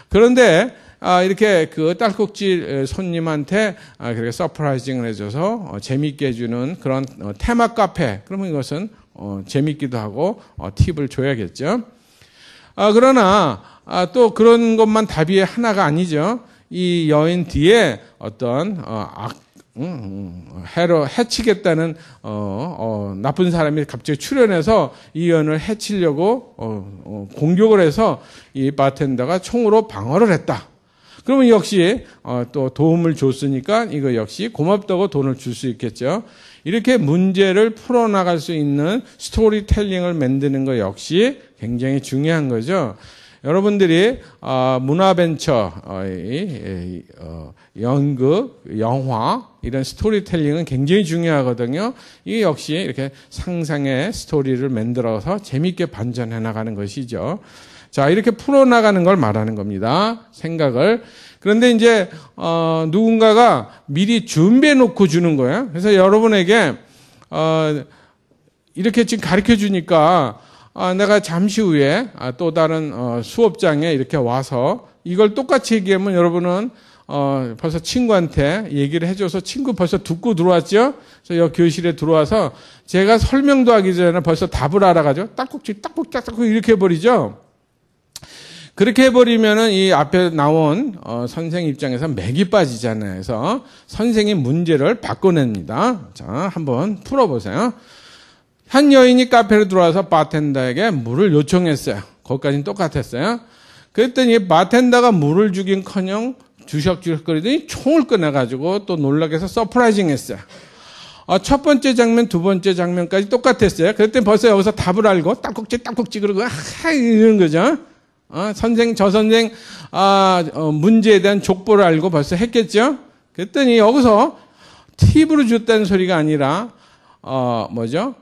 그런데 이렇게 그 딸꾹질 손님한테 그렇게 서프라이징을 해줘서 재밌게 해주는 그런 테마 카페. 그러면 이것은 재밌기도 하고 팁을 줘야겠죠. 그러나 또 그런 것만 답이 하나가 아니죠. 이 여인 뒤에 어떤 해치겠다는 나쁜 사람이 갑자기 출현해서 이 여인을 해치려고 공격을 해서 이 바텐더가 총으로 방어를 했다. 그러면 역시 또 도움을 줬으니까 이거 역시 고맙다고 돈을 줄 수 있겠죠. 이렇게 문제를 풀어나갈 수 있는 스토리텔링을 만드는 것 역시 굉장히 중요한 거죠. 여러분들이 문화벤처, 연극, 영화 이런 스토리텔링은 굉장히 중요하거든요. 이게 역시 이렇게 상상의 스토리를 만들어서 재밌게 반전해 나가는 것이죠. 자, 이렇게 풀어나가는 걸 말하는 겁니다. 생각을. 그런데 이제 누군가가 미리 준비해 놓고 주는 거예요. 그래서 여러분에게 이렇게 지금 가르쳐 주니까 내가 잠시 후에 또 다른 수업장에 이렇게 와서 이걸 똑같이 얘기하면 여러분은 벌써 친구한테 얘기를 해줘서 친구 벌써 듣고 들어왔죠? 그래서 여기 교실에 들어와서 제가 설명도 하기 전에 벌써 답을 알아가지고 딱꼭지 이렇게 해버리죠? 그렇게 해버리면은 이 앞에 나온 선생 입장에서 맥이 빠지잖아요. 그래서 선생이 문제를 바꿔냅니다. 자, 한번 풀어보세요. 한 여인이 카페로 들어와서 바텐더에게 물을 요청했어요. 거기까지는 똑같았어요. 그랬더니 바텐더가 물을 주긴커녕 주석주석거리더니 총을 꺼내가지고 또 놀라게 해서 서프라이징 했어요. 첫 번째 장면, 두 번째 장면까지 똑같았어요. 그랬더니 벌써 여기서 답을 알고 딸꾹질 그러고 이러는 거죠. 선생, 저 선생, 문제에 대한 족보를 알고 벌써 했겠죠? 그랬더니 여기서 팁으로 줬다는 소리가 아니라,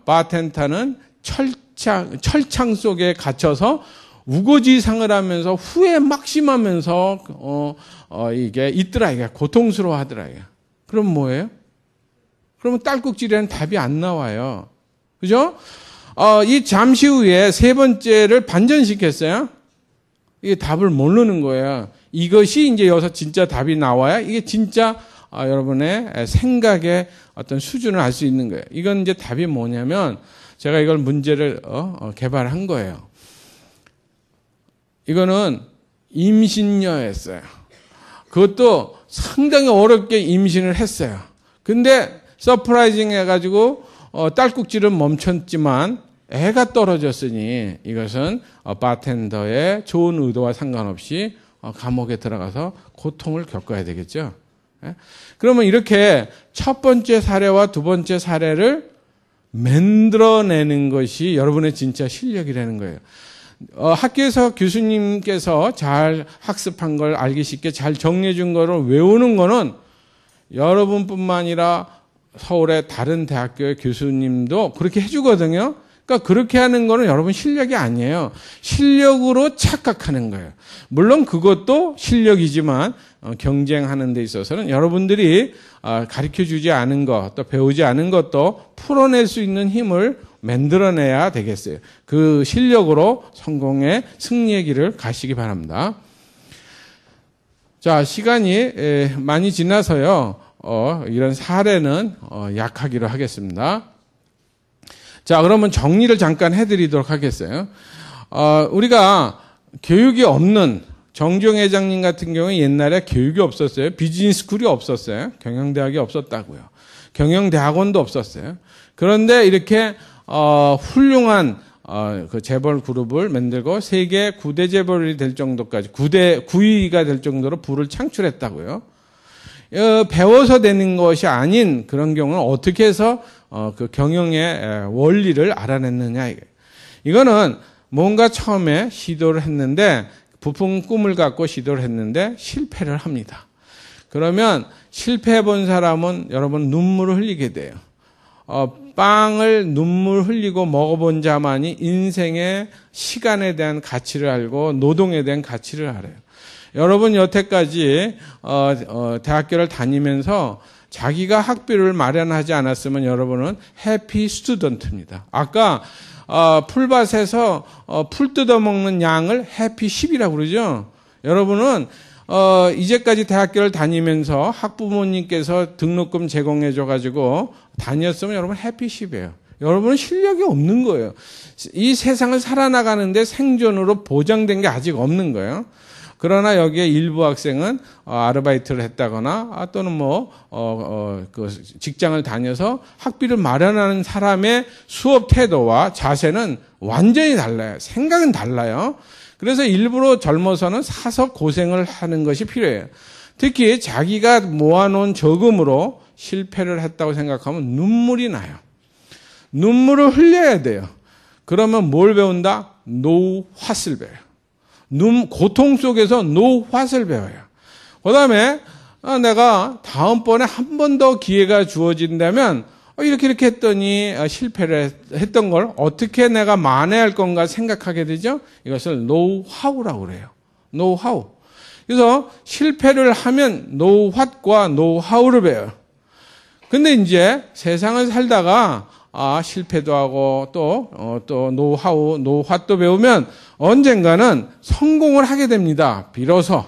바텐더는 철창 속에 갇혀서 우거지상을 하면서 후회 막심하면서, 이게 있더라, 이게. 고통스러워 하더라, 이게. 그럼 뭐예요? 그러면 딸꾹질에는 답이 안 나와요. 그죠? 이 잠시 후에 세 번째를 반전시켰어요. 이게 답을 모르는 거예요. 이것이 이제 여기서 진짜 답이 나와야 이게 진짜 여러분의 생각의 어떤 수준을 알 수 있는 거예요. 이건 이제 답이 뭐냐면 제가 이걸 문제를 개발한 거예요. 이거는 임신녀였어요. 그것도 상당히 어렵게 임신을 했어요. 근데 서프라이징 해가지고 딸꾹질은 멈췄지만 애가 떨어졌으니 이것은 바텐더의 좋은 의도와 상관없이 감옥에 들어가서 고통을 겪어야 되겠죠. 그러면 이렇게 첫 번째 사례와 두 번째 사례를 만들어내는 것이 여러분의 진짜 실력이라는 거예요. 학교에서 교수님께서 잘 학습한 걸 알기 쉽게 잘 정리해 준 거를 외우는 거는 여러분뿐만 아니라 서울의 다른 대학교의 교수님도 그렇게 해주거든요. 그러니까 그렇게 하는 거는 여러분 실력이 아니에요. 실력으로 착각하는 거예요. 물론 그것도 실력이지만 경쟁하는 데 있어서는 여러분들이 가르쳐주지 않은 것, 또 배우지 않은 것도 풀어낼 수 있는 힘을 만들어내야 되겠어요. 그 실력으로 성공의 승리의 길을 가시기 바랍니다. 자, 시간이 많이 지나서요. 이런 사례는 약하기로 하겠습니다. 자, 그러면 정리를 잠깐 해드리도록 하겠어요. 우리가 교육이 없는 정종 회장님 같은 경우에 옛날에 교육이 없었어요. 비즈니스 스쿨이 없었어요. 경영대학이 없었다고요. 경영대학원도 없었어요. 그런데 이렇게 훌륭한 그 재벌 그룹을 만들고 세계 9대 재벌이 될 정도까지 9위가 될 정도로 부를 창출했다고요. 배워서 되는 것이 아닌 그런 경우는 어떻게 해서 그 경영의 원리를 알아냈느냐. 이거는 뭔가 처음에 시도를 했는데 부푼 꿈을 갖고 시도를 했는데 실패를 합니다. 그러면 실패해 본 사람은 여러분 눈물을 흘리게 돼요. 빵을 눈물 흘리고 먹어본 자만이 인생의 시간에 대한 가치를 알고 노동에 대한 가치를 알아요. 여러분 여태까지 대학교를 다니면서 자기가 학비를 마련하지 않았으면 여러분은 해피 스튜던트입니다. 아까 풀밭에서 풀 뜯어먹는 양을 해피 10이라고 그러죠. 여러분은 이제까지 대학교를 다니면서 학부모님께서 등록금 제공해줘가지고 다녔으면 여러분 해피 10이에요. 여러분은 실력이 없는 거예요. 이 세상을 살아나가는데 생존으로 보장된 게 아직 없는 거예요. 그러나 여기에 일부 학생은 아르바이트를 했다거나 또는 그 직장을 다녀서 학비를 마련하는 사람의 수업 태도와 자세는 완전히 달라요. 생각은 달라요. 그래서 일부러 젊어서는 사서 고생을 하는 것이 필요해요. 특히 자기가 모아놓은 저금으로 실패를 했다고 생각하면 눈물이 나요. 눈물을 흘려야 돼요. 그러면 뭘 배운다? 노화를 배워요. 고통 속에서 노화를 배워요. 그 다음에 내가 다음번에 한 번 더 기회가 주어진다면 이렇게 했더니 실패를 했던 걸 어떻게 내가 만회할 건가 생각하게 되죠. 이것을 노하우라고 그래요. 노하우. 그래서 실패를 하면 노화과 노하우를 배워요. 근데 이제 세상을 살다가 실패도 하고 또 노화도 배우면 언젠가는 성공을 하게 됩니다. 비로소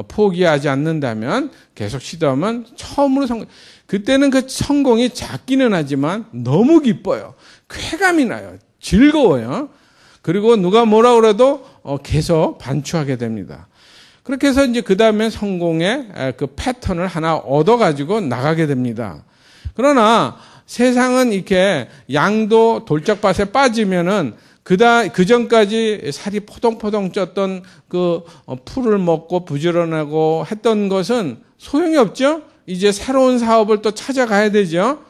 포기하지 않는다면 계속 시도하면 처음으로 성공. 그때는 그 성공이 작기는 하지만 너무 기뻐요. 쾌감이 나요. 즐거워요. 그리고 누가 뭐라 그래도 계속 반추하게 됩니다. 그렇게 해서 이제 그 다음에 성공의 그 패턴을 하나 얻어가지고 나가게 됩니다. 그러나 세상은 이렇게 양도 돌짝밭에 빠지면은 그 전까지 살이 포동포동 쪘던 그 풀을 먹고 부지런하고 했던 것은 소용이 없죠? 이제 새로운 사업을 또 찾아가야 되죠?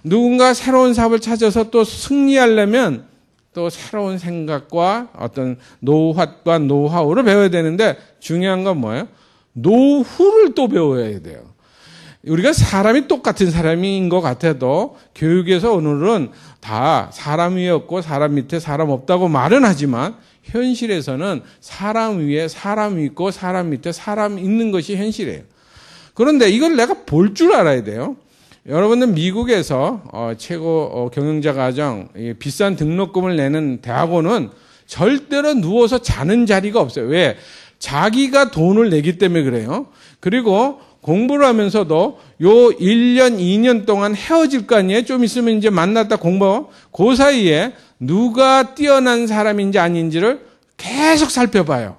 누군가 새로운 사업을 찾아서 또 승리하려면 또 새로운 생각과 어떤 노화과 노하우를 배워야 되는데 중요한 건 뭐예요? 노후를 또 배워야 돼요. 우리가 사람이 똑같은 사람인 것 같아도 교육에서 오늘은 다 사람 위에 없고 사람 밑에 사람 없다고 말은 하지만 현실에서는 사람 위에 사람 있고 사람 밑에 사람 있는 것이 현실이에요. 그런데 이걸 내가 볼 줄 알아야 돼요. 여러분들 미국에서 최고 경영자 과정 비싼 등록금을 내는 대학원은 절대로 누워서 자는 자리가 없어요. 왜? 자기가 돈을 내기 때문에 그래요. 그리고 공부를 하면서도 요 1년, 2년 동안 헤어질 거 아니에요? 좀 있으면 이제 만났다 공부. 그 사이에 누가 뛰어난 사람인지 아닌지를 계속 살펴봐요.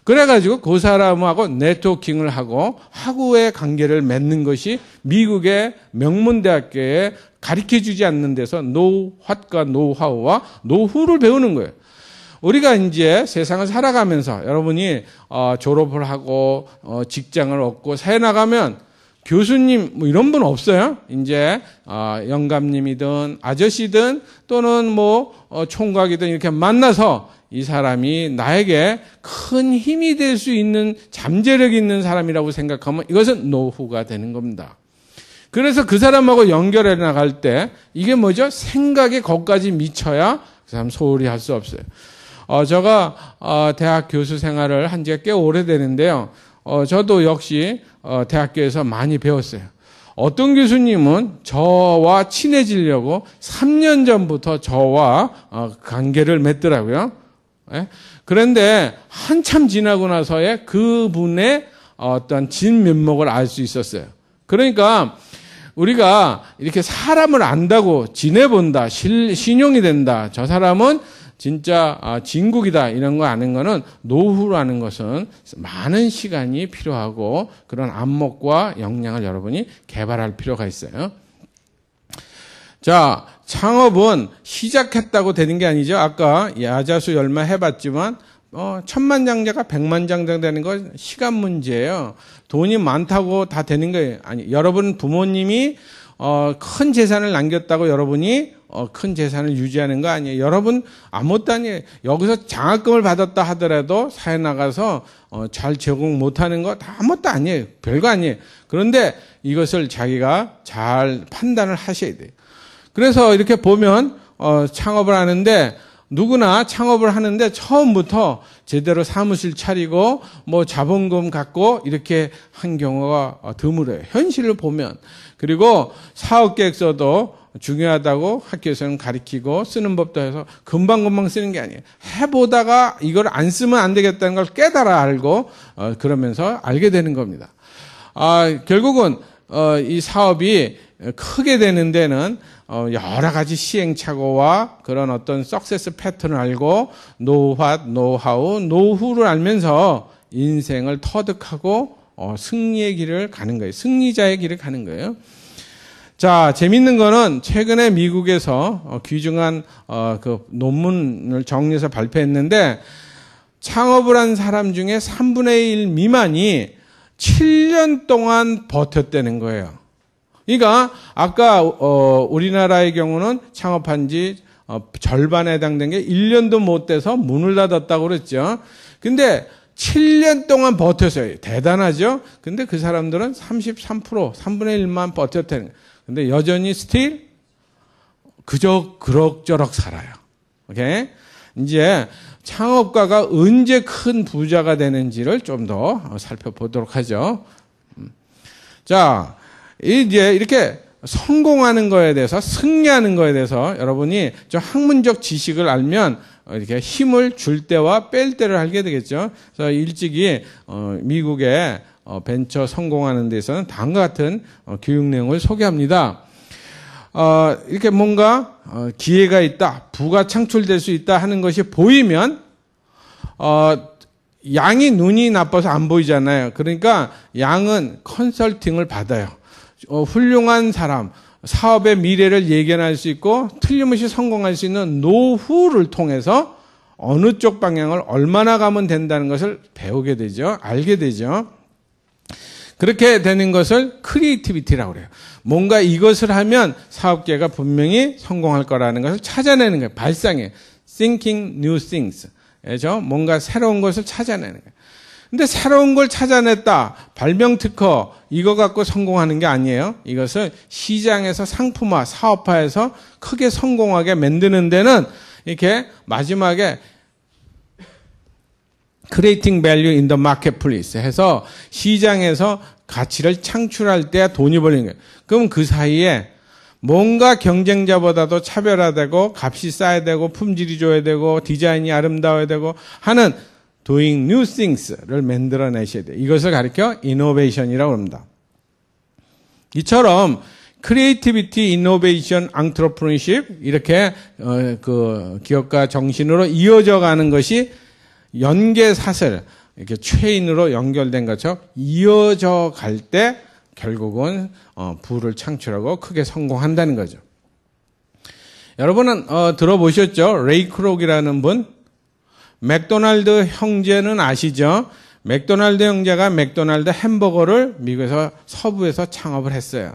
그래가지고 그 사람하고 네트워킹을 하고 하고의 관계를 맺는 것이 미국의 명문대학교에 가르쳐주지 않는 데서 노화과 노하우와 노후를 배우는 거예요. 우리가 이제 세상을 살아가면서 여러분이 졸업을 하고 직장을 얻고 사회 나가면 교수님 뭐 이런 분 없어요? 이제 영감님이든 아저씨든 또는 총각이든 이렇게 만나서 이 사람이 나에게 큰 힘이 될 수 있는 잠재력이 있는 사람이라고 생각하면 이것은 노후가 되는 겁니다. 그래서 그 사람하고 연결해 나갈 때 이게 뭐죠? 생각이 거기까지 미쳐야 그 사람 소홀히 할 수 없어요. 제가 대학 교수 생활을 한 지가 꽤 오래되는데요. 저도 역시 대학교에서 많이 배웠어요. 어떤 교수님은 저와 친해지려고 3년 전부터 저와 관계를 맺더라고요. 예? 그런데 한참 지나고 나서야 그분의 어떤 진면목을 알 수 있었어요. 그러니까 우리가 이렇게 사람을 안다고 지내본다, 신용이 된다, 저 사람은 진짜 진국이다 이런 거 아는 거는 노후라는 것은 많은 시간이 필요하고 그런 안목과 역량을 여러분이 개발할 필요가 있어요. 자, 창업은 시작했다고 되는 게 아니죠. 아까 야자수 열마 해봤지만 천만장자가 백만장자 되는 건 시간 문제예요. 돈이 많다고 다 되는 거예요. 아니, 여러분 부모님이 큰 재산을 남겼다고 여러분이 큰 재산을 유지하는 거 아니에요. 여러분 아무것도 아니에요. 여기서 장학금을 받았다 하더라도 사회 나가서 잘 제공 못하는 거 다 아무것도 아니에요. 별거 아니에요. 그런데 이것을 자기가 잘 판단을 하셔야 돼요. 그래서 이렇게 보면 창업을 하는데 누구나 창업을 하는데 처음부터 제대로 사무실 차리고 뭐 자본금 갖고 이렇게 한 경우가 드물어요. 현실을 보면. 그리고 사업계획서도 중요하다고 학교에서는 가르치고 쓰는 법도 해서 금방금방 쓰는 게 아니에요. 해보다가 이걸 안 쓰면 안 되겠다는 걸 깨달아 알고 그러면서 알게 되는 겁니다. 결국은 이 사업이 크게 되는 데는 여러 가지 시행착오와 그런 어떤 석세스 패턴을 알고 노하우, 노후를 알면서 인생을 터득하고 승리의 길을 가는 거예요. 승리자의 길을 가는 거예요. 자, 재밌는 거는 최근에 미국에서 귀중한 그 논문을 정리해서 발표했는데 창업을 한 사람 중에 3분의 1 미만이 7년 동안 버텼다는 거예요. 그러니까 아까 우리나라의 경우는 창업한 지 절반에 해당된 게 1년도 못 돼서 문을 닫았다고 그랬죠. 근데 7년 동안 버텼어요. 대단하죠? 근데 그 사람들은 33%, 3분의 1만 버텼다는 거예요. 근데 여전히 스틸 그저 그럭저럭 살아요. 오케이? 이제 창업가가 언제 큰 부자가 되는지를 좀 더 살펴보도록 하죠. 자, 이제 이렇게 성공하는 거에 대해서, 승리하는 거에 대해서 여러분이 좀 학문적 지식을 알면 이렇게 힘을 줄 때와 뺄 때를 알게 되겠죠. 그래서 일찍이 미국의 벤처 성공하는 데서는 다음과 같은 교육 내용을 소개합니다. 이렇게 뭔가 기회가 있다, 부가 창출될 수 있다 하는 것이 보이면 양이 눈이 나빠서 안 보이잖아요. 그러니까 양은 컨설팅을 받아요. 훌륭한 사람, 사업의 미래를 예견할 수 있고 틀림없이 성공할 수 있는 노후를 통해서 어느 쪽 방향을 얼마나 가면 된다는 것을 배우게 되죠. 알게 되죠. 그렇게 되는 것을 크리에이티비티라고 그래요. 뭔가 이것을 하면 사업계가 분명히 성공할 거라는 것을 찾아내는 거예요. 발상이에요. Thinking new things. 그죠? 뭔가 새로운 것을 찾아내는 거예요. 근데 새로운 걸 찾아냈다. 발명 특허. 이거 갖고 성공하는 게 아니에요. 이것을 시장에서 상품화, 사업화해서 크게 성공하게 만드는 데는 이렇게 마지막에 creating value in the marketplace 해서 시장에서 가치를 창출할 때 돈이 벌리는 거예요. 그럼 그 사이에 뭔가 경쟁자보다도 차별화되고 값이 싸야 되고 품질이 좋아야 되고 디자인이 아름다워야 되고 하는 doing new things를 만들어내셔야 돼요. 이것을 가리켜 innovation이라고 합니다. 이처럼 creativity, innovation, entrepreneurship 이렇게 그 기업가 정신으로 이어져 가는 것이 연계사슬, 이렇게 체인으로 연결된 것처럼 이어져 갈 때 결국은 부를 창출하고 크게 성공한다는 거죠. 여러분은 들어보셨죠? 레이 크록이라는 분? 맥도날드 형제는 아시죠? 맥도날드 형제가 맥도날드 햄버거를 미국에서 서부에서 창업을 했어요.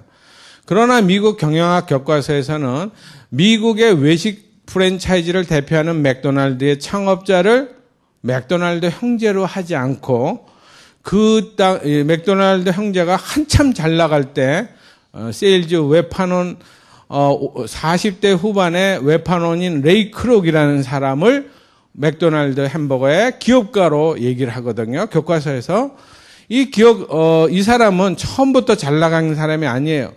그러나 미국 경영학 교과서에서는 미국의 외식 프랜차이즈를 대표하는 맥도날드의 창업자를 맥도날드 형제로 하지 않고 맥도날드 형제가 한참 잘 나갈 때 세일즈 외판원 40대 후반의 외판원인 레이 크록이라는 사람을 맥도날드 햄버거의 기업가로 얘기를 하거든요. 교과서에서. 이 사람은 처음부터 잘 나간 사람이 아니에요.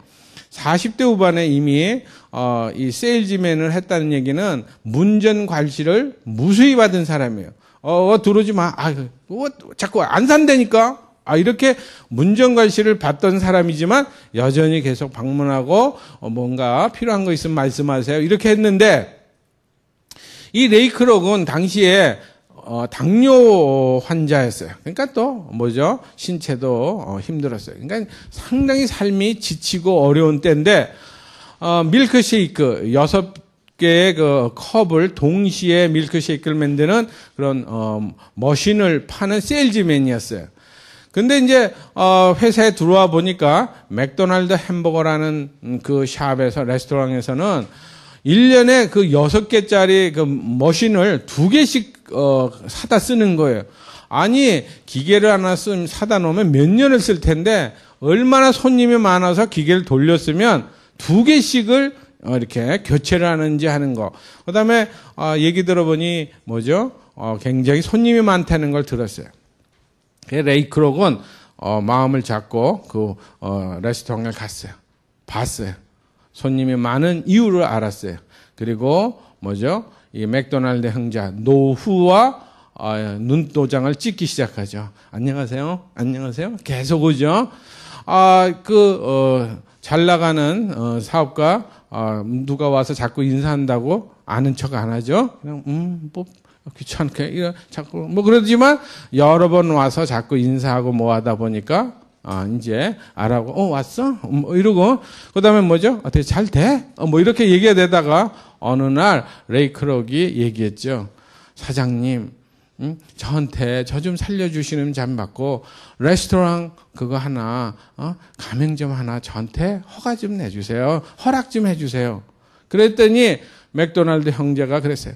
40대 후반에 이미 이 세일즈맨을 했다는 얘기는 문전괄시를 무수히 받은 사람이에요. 들어오지 마. 자꾸 안 산다니까. 이렇게 문전괄시를 받던 사람이지만 여전히 계속 방문하고 뭔가 필요한 거 있으면 말씀하세요. 이렇게 했는데 이 레이 크록은 당시에 당뇨 환자였어요. 그러니까 또 뭐죠? 신체도 힘들었어요. 그러니까 상당히 삶이 지치고 어려운 때인데 밀크쉐이크 6개의 그 컵을 동시에 밀크쉐이크를 만드는 그런 머신을 파는 세일즈맨이었어요. 근데 이제 회사에 들어와 보니까 맥도날드 햄버거라는 그 샵에서 레스토랑에서는 1년에 그 6개짜리 그 머신을 2개씩 사다 쓰는 거예요. 아니 기계를 하나 사다 놓으면 몇 년을 쓸 텐데 얼마나 손님이 많아서 기계를 돌렸으면 2개씩을 이렇게 교체를 하는지 하는 거. 그다음에 얘기 들어보니 뭐죠? 굉장히 손님이 많다는 걸 들었어요. 레이 크록은 마음을 잡고 그 레스토랑에 갔어요. 봤어요. 손님이 많은 이유를 알았어요. 그리고 뭐죠? 이 맥도날드 형제 노후와 눈도장을 찍기 시작하죠. 안녕하세요. 안녕하세요. 계속 오죠. 잘 나가는 사업가 누가 와서 자꾸 인사한다고 아는 척 안 하죠. 그냥 귀찮게 자꾸 그러지만 여러 번 와서 자꾸 인사하고 뭐 하다 보니까 이제 알아고 왔어? 이러고 그다음에 뭐죠? 어떻게 잘 돼? 이렇게 얘기가 되다가 어느 날 레이 크록이 얘기했죠. 사장님, 저한테 저 좀 살려주시는 점 받고 레스토랑 그거 하나 가맹점 하나 저한테 허가 좀 내주세요. 허락 좀 해주세요. 그랬더니 맥도날드 형제가 그랬어요.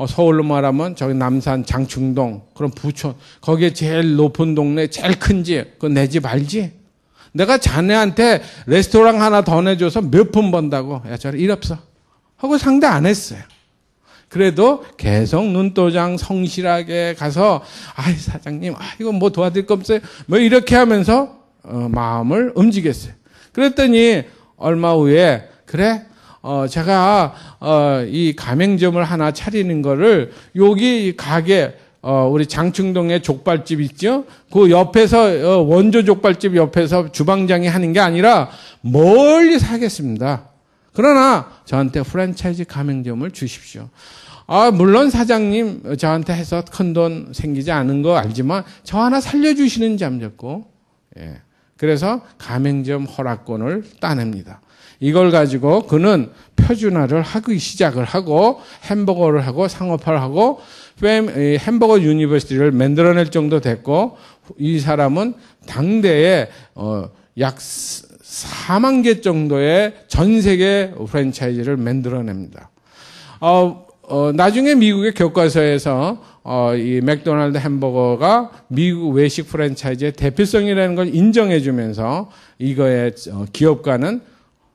서울로 말하면 저기 남산 장충동 그런 부촌 거기에 제일 높은 동네 제일 큰 집 그거 내 집 알지? 내가 자네한테 레스토랑 하나 더 내줘서 몇 푼 번다고. 야 저리 일 없어 하고 상대 안 했어요. 그래도 계속 눈도장 성실하게 가서 사장님 이거 뭐 도와드릴 거 없어요? 뭐 이렇게 하면서 마음을 움직였어요. 그랬더니 얼마 후에 그래 제가 이 가맹점을 하나 차리는 거를 여기 가게 우리 장충동에 족발집 있죠? 그 옆에서 원조 족발집 옆에서 주방장이 하는 게 아니라 멀리 사겠습니다. 그러나 저한테 프랜차이즈 가맹점을 주십시오. 물론 사장님 저한테 해서 큰 돈 생기지 않은 거 알지만 저 하나 살려주시는 점 잡고 그래서 가맹점 허락권을 따냅니다. 이걸 가지고 그는 표준화를 하기 시작을 하고 햄버거를 하고 상업화를 하고 햄버거 유니버시티를 만들어낼 정도 됐고 이 사람은 당대에 약 4만 개 정도의 전 세계 프랜차이즈를 만들어냅니다. 나중에 미국의 교과서에서 이 맥도날드 햄버거가 미국 외식 프랜차이즈의 대표성이라는 걸 인정해주면서 이거의 기업가는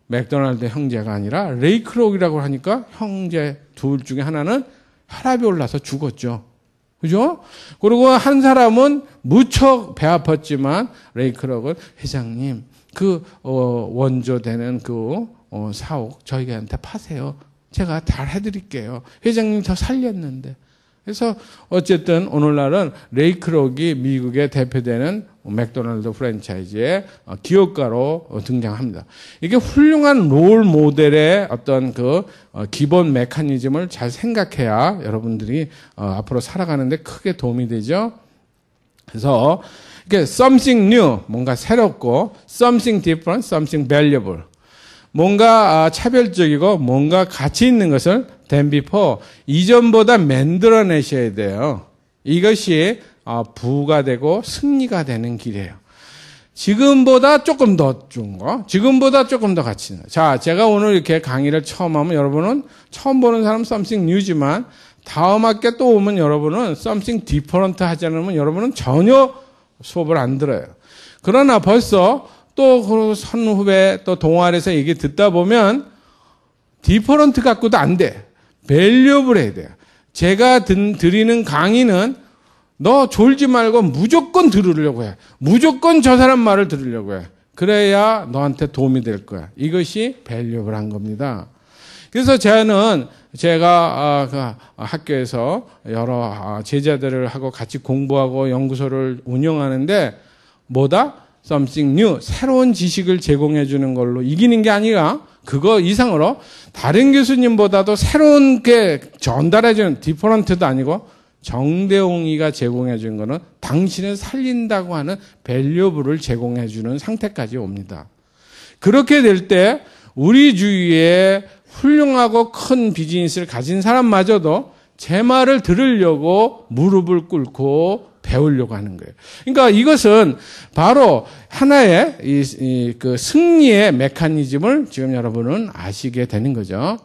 맥도날드 형제가 아니라 레이 크록이라고 하니까 형제 둘 중에 하나는 혈압이 올라서 죽었죠. 그죠? 그리고 한 사람은 무척 배 아팠지만 레이 크록은 회장님 원조되는 사옥 저희한테 파세요. 제가 잘 해드릴게요. 회장님 저 살렸는데. 그래서 어쨌든 오늘날은 레이 크록이 미국의 대표되는 맥도날드 프랜차이즈의 기업가로 등장합니다. 이게 훌륭한 롤 모델의 어떤 기본 메커니즘을 잘 생각해야 여러분들이 앞으로 살아가는데 크게 도움이 되죠. 그래서 이게 something new, 뭔가 새롭고 something different, something valuable. 뭔가 차별적이고 뭔가 가치 있는 것을 than before, 이전보다 만들어내셔야 돼요. 이것이 부가 되고 승리가 되는 길이에요. 지금보다 조금 더 좋은 거, 지금보다 조금 더 가치 있는 거. 자, 제가 오늘 이렇게 강의를 처음 하면 여러분은 처음 보는 사람 something new지만 다음 학기에 또 오면 여러분은 something different 하지 않으면 여러분은 전혀 수업을 안 들어요. 그러나 벌써 또 그 선후배 또 동아리에서 얘기 듣다 보면 디퍼런트 갖고도 안 돼. 밸류업을 해야 돼요. 제가 드리는 강의는 너 졸지 말고 무조건 들으려고 해. 무조건 저 사람 말을 들으려고 해. 그래야 너한테 도움이 될 거야. 이것이 밸류업을 한 겁니다. 그래서 제가 그 학교에서 여러 제자들을 하고 같이 공부하고 연구소를 운영하는데 뭐다? something new, 새로운 지식을 제공해 주는 걸로 이기는 게 아니라 그거 이상으로 다른 교수님보다도 새로운 게 전달해 주는 디퍼런트도 아니고 정대웅이가 제공해 주는 거는 당신을 살린다고 하는 밸류업을 제공해 주는 상태까지 옵니다. 그렇게 될 때 우리 주위에 훌륭하고 큰 비즈니스를 가진 사람마저도 제 말을 들으려고 무릎을 꿇고 배우려고 하는 거예요. 그러니까 이것은 바로 하나의 그 승리의 메커니즘을 지금 여러분은 아시게 되는 거죠.